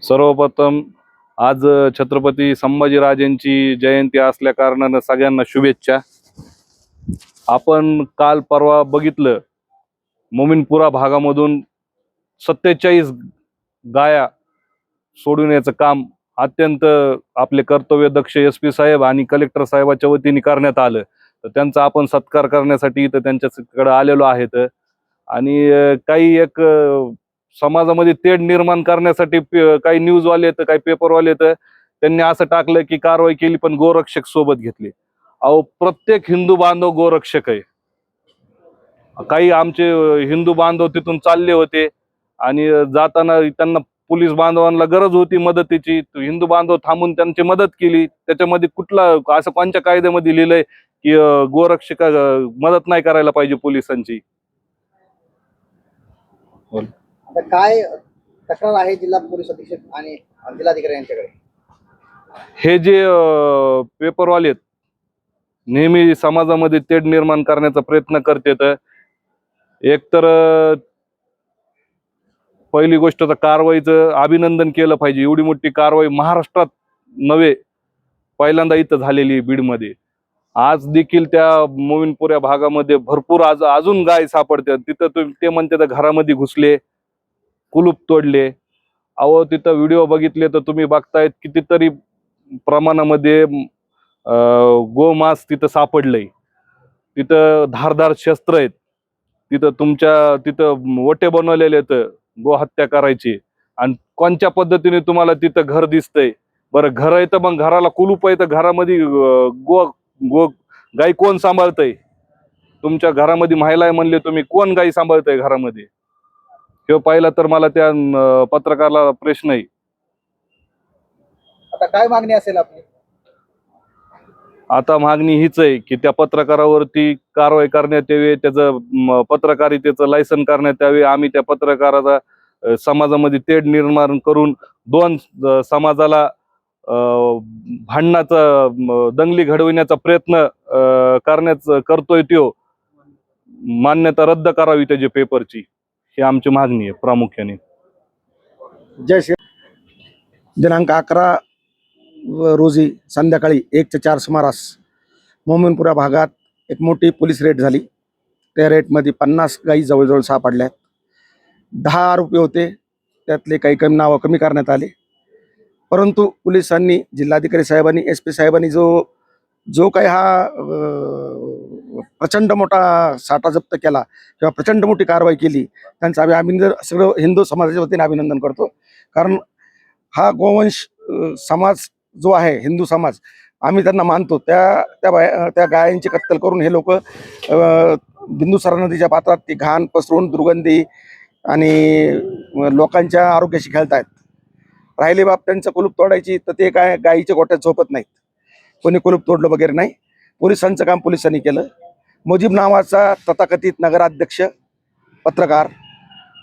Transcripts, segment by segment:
सर्वप्रथम आज छत्रपती संभाजीराजेंची जयंती असल्या कारणानं सगळ्यांना शुभेच्छा। आपण काल परवा बघितलं, मोमीनपुरा भागामधून 47 गाया सोडवण्याचं काम अत्यंत आपले कर्तव्यदक्ष SP साहेब आणि कलेक्टर साहेबाच्या वतीने करण्यात आलं। तर त्यांचा आपण सत्कार करण्यासाठी इथं त्यांच्याकडे आलेलो आहेत आणि काही एक समाजामध्ये तेढ निर्माण करण्यासाठी काही न्यूजवाले तर काही पेपरवाले तर त्यांनी असं टाकलं की कारवाई केली पण गोरक्षक सोबत घेतले। अहो, प्रत्येक हिंदू बांधव गोरक्षक आहे। काही आमचे हिंदू बांधव तिथून चालले होते आणि जाताना त्यांना पोलीस बांधवांना गरज होती मदतीची, हिंदू बांधव थांबून त्यांची मदत केली। त्याच्यामध्ये कुठला असं कोणत्या कायद्यामध्ये लिहिलंय की गोरक्षक मदत नाही करायला पाहिजे पोलिसांची? आता काय तक्रार आहे जिल्हा पोलीस अधीक्षक आणि जिल्हाधिकारी यांच्याकडे? हे जे पेपरवाले आहेत, नेहमी समाजामध्ये तेढ निर्माण करण्याचा प्रयत्न करतात। एकतर पहिली गोष्ट तर कारवाईचं अभिनंदन केलं पाहिजे। एवढी मोठी कारवाई महाराष्ट्रात नव्हे, पहिल्यांदा इथं झालेली बीडमध्ये। आज देखील त्या मोमीनपुरा भागामध्ये भरपूर अजून गाय सापडतात। तिथं ते म्हणते तर घरामध्ये घुसले, कुलूप तोडले। अहो, तिथं व्हिडिओ बघितले तर तुम्ही बघतायत कितीतरी प्रमाणामध्ये गोमांस तिथं सापडलंय। तिथं धारदार शस्त्र आहेत, तिथं ओटे बनवलेले आहेत गोहत्या करायची। आणि कोणत्या पद्धतीने तुम्हाला तिथं घर दिसतंय? बरं, घर आहे तर मग घराला कुलूप आहे तर घरामध्ये गाई कोण सांभाळतंय? तुमच्या घरामध्ये महिला आहे म्हणले तुम्ही, कोण गाई सांभाळतंय घरामध्ये? किंवा पहिला तर मला त्या पत्रकाराला प्रश्न आहे। आता काय मागणी असेल आपली? आता मागणी हीच आहे की त्या पत्रकारावरती कारवाई करण्यात यावी, त्याचं पत्रकारितेचं लायसन करण्यात यावे। आम्ही त्या पत्रकाराचा समाजामध्ये तेढ निर्माण करून दोन समाजाला भांडणाचा दंगली घडविण्याचा प्रयत्न करतोय तो मान्यता रद्द करावी त्याच्या पेपरची, ही आमची मागणी आहे प्रामुख्याने। जय श्री दिनांक 11 रोजी संध्याकाळी 1 ते 4 सुमारास मोमीनपुरा भागात एक मोठी पोलीस रेड झाली। त्या रेडमध्ये 50 गायी जवळजवळ सापडल्या। 10 आरोपी होते, त्यातले काही कमी नावं कमी करण्यात आले। परंतु पोलिसांनी, जिल्हाधिकारी साहेबांनी, SP साहेबांनी जो काही हा प्रचंड मोठा साठा जप्त केला किंवा प्रचंड मोठी कारवाई केली, त्यांचं आम्ही अभिनंदन सगळं हिंदू समाजाच्या वतीने अभिनंदन करतो। कारण हा गोवंश समाज जो आहे, हिंदू समाज, आम्ही त्यांना मानतो। त्या गायांची कत्तल करून हे लोक बिंदुसार नदीच्या पात्रात ती घाण पसरून दुर्गंधी आणि लोकांच्या आरोग्याशी खेळतायत। राहिले बाप त्यांचं कुलूप तोडायची तर ते काय गायीच्या गोट्यात झोपत नाहीत, कोणी कुलूप तोडलं वगैरे नाही। पोलिसांचं काम पोलिसांनी केलं। मुजीब नावाचा तथाकथित नगराध्यक्ष पत्रकार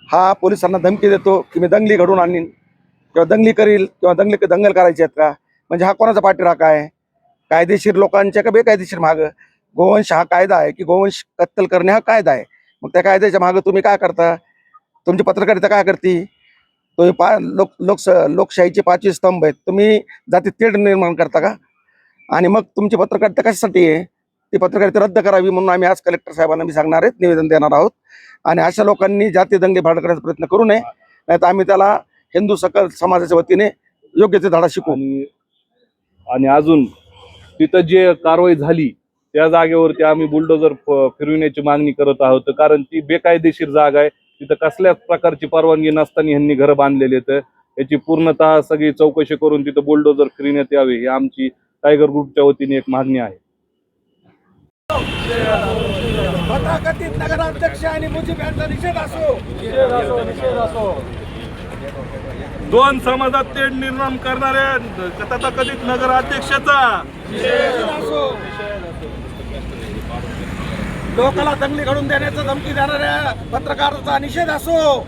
हा पोलिसांना धमकी देतो की मी दंगली घडून आणीन किंवा दंगली करील किंवा दंगल करायची आहेत का? म्हणजे हा कोणाचा पाठीराखा आहे? कायदेशीर लोकांच्या का बेकायदेशीर मागं? गोवंश हा कायदा आहे की गोवंश कत्तल करणे हा कायदा आहे। मग त्या कायद्याच्या मागं तुम्ही काय करता? तुमची पत्रकारिता काय करते? तुम्ही लोकशाहीचे 5 स्तंभ आहेत, तुम्ही जाती तेढ निर्माण करता का? आणि मग तुमची पत्रकारिता कशासाठी आहे? ती पत्रकारिता रद्द करावी म्हणून आम्ही आज कलेक्टर साहेबांना सांगणार आहेत, निवेदन देणार आहोत। आणि अशा लोकांनी जाती दंगे भाड करण्याचा प्रयत्न करू नये, नाहीतर आम्ही त्याला हिंदू सकल समाजाच्या वतीने योग्य ते धडा शिकवू। आणि अजून तिथं जे कारवाई झाली त्या जागेवरती आम्ही बुलडोजर फिरविण्याची मागणी करत आहोत। कारण ती बेकायदेशीर जागा आहे, तिथं कसल्याच प्रकारची परवानगी नसताना यांनी घरं बांधलेली आहेत। याची पूर्णतः सगळी चौकशी करून तिथं बुलडोजर फिरविण्यात यावे, ही आमची टायगर ग्रुपच्या वतीने एक मागणी आहे। तथाकथित नगराध्यक्ष आणि मुजीब यांचा निषेध असो। दोन समाजात तेढ निर्माण करणाऱ्या तथाकथित नगराध्यक्षाचा लोकाला दंगली घडून देण्याचा धमकी देणाऱ्या पत्रकाराचा निषेध असो।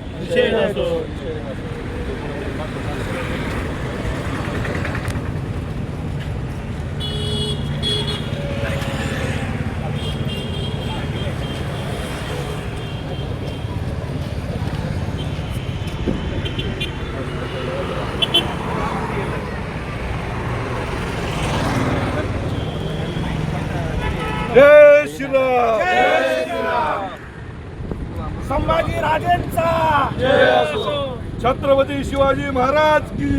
संभाजी राजेंचा छत्रपती शिवाजी महाराज की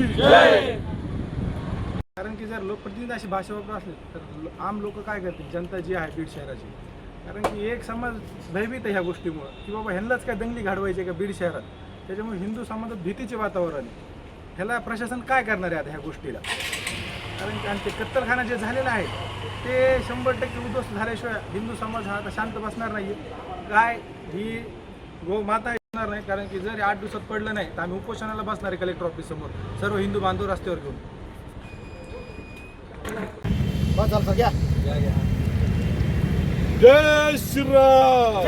कारण की जर लोकप्रतिनिधी अशी भाषा वापरत असले तर आम लोक काय करतील, जनता जी आहे बीड शहराची, कारण की एक समाज भयभीत आहे ह्या गोष्टीमुळं की बाबा ह्यांनाच काय दंगली घडवायचे का बीड शहरात. त्याच्यामुळे हिंदू समाजात भीतीचे वातावरण आहे. ह्याला प्रशासन काय करणार आहे आता ह्या गोष्टीला? कारण की आणि ते कत्तलखाना जे झालेलं आहे ते 100% उद्ध्वस्त झाल्याशिवाय हिंदू समाज हा आता शांत बसणार नाही. काय ही गो माता येणार नाही, कारण की जर 8 दिवसात पडलं नाही तर आम्ही उपोषणाला बसणार आहे कलेक्टर ऑफिस समोर, सर्व हिंदू बांधव रस्त्यावर घेऊन. बस झालं सर, घ्या. जय श्रीराम.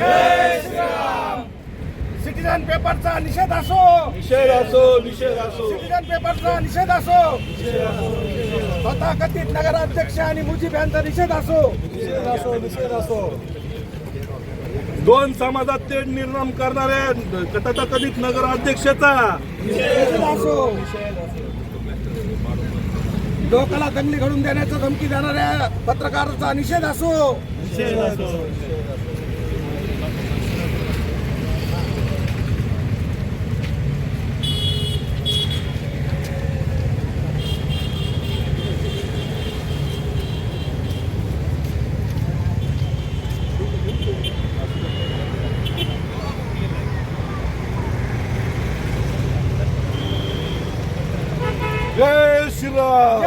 सिटीजन पेपरचा निषेध असो, निषेध असो, निषेध असो. सिटीजन पेपरचा निषेध असो, तथाकथित नगराध्यक्ष आणि मुजीब यांचा निषेध असो, निषेध असो. दोन समाजात तेढ निर्माण करणाऱ्या तथाकथित नगराध्यक्षाचा निषेध असो. लोकाला दंगली घडून देण्याचा धमकी देणाऱ्या पत्रकाराचा निषेध असो. जय श्रीराम.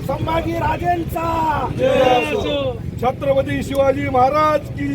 संभाजी राजेंचा छत्रपती शिवाजी महाराज की